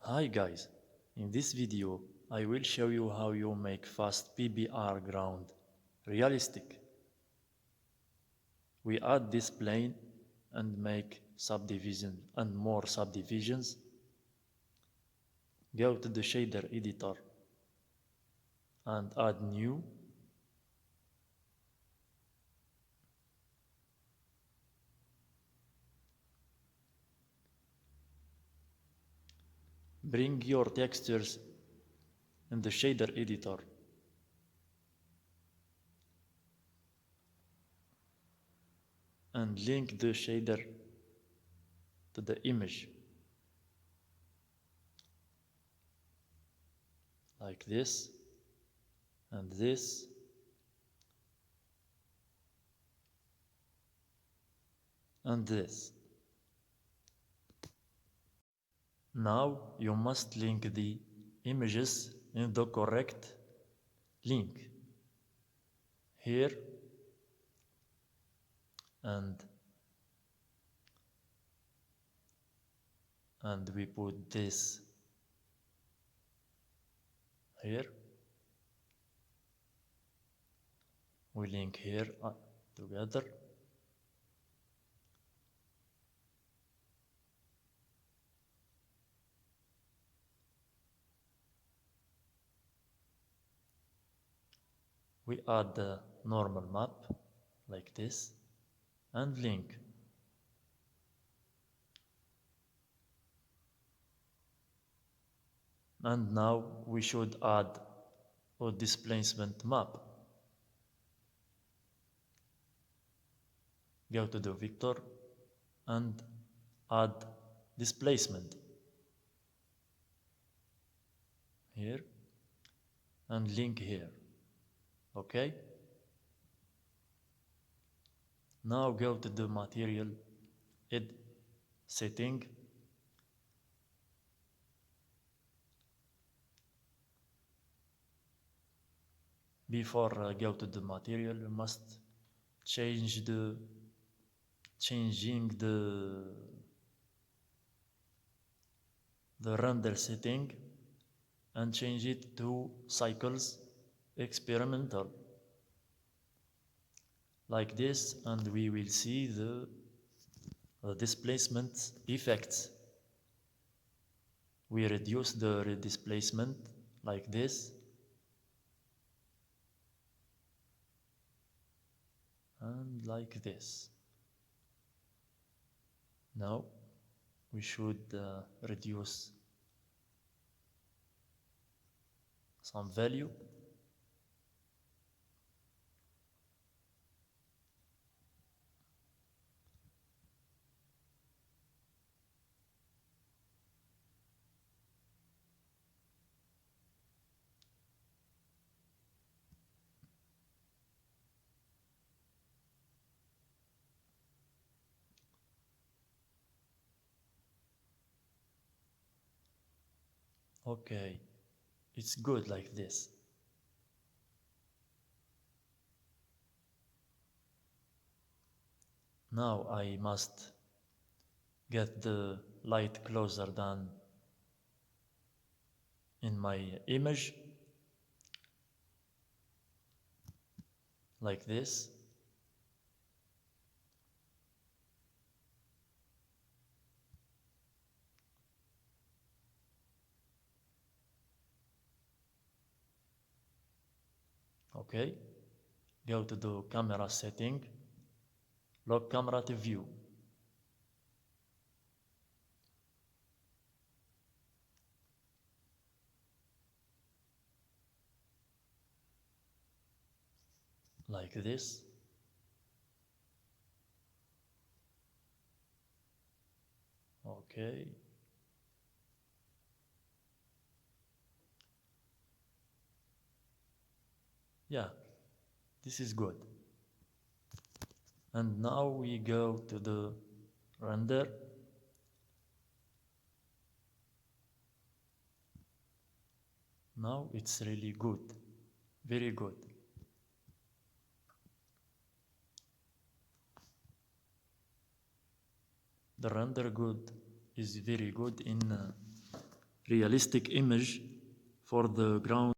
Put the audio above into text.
Hi guys, in this video I will show you how you make fast PBR ground realistic. We add this plane and make subdivision and more subdivisions. Go to the shader editor and add new. Bring your textures in the shader editor and link the shader to the image like this and this and this. Now you must link the images in the correct link here and we put this here. We link here together. We add the normal map like this and link. And now we should add a displacement map. Go to the vector and add displacement here and link here. Okay? Now go to the material setting. Before go to the material, you must change the render setting and change it to cycles experimental like this, and we will see the displacement effects. We reduce the displacement like this and like this. Now we should reduce some value. Okay, it's good like this. Now I must get the light closer than in my image like this. Okay, go to the camera setting, lock camera to view. Like this. Okay. Yeah, this is good. And now we go to the render. Now it's really good, very good. The render good is very good in realistic image for the ground.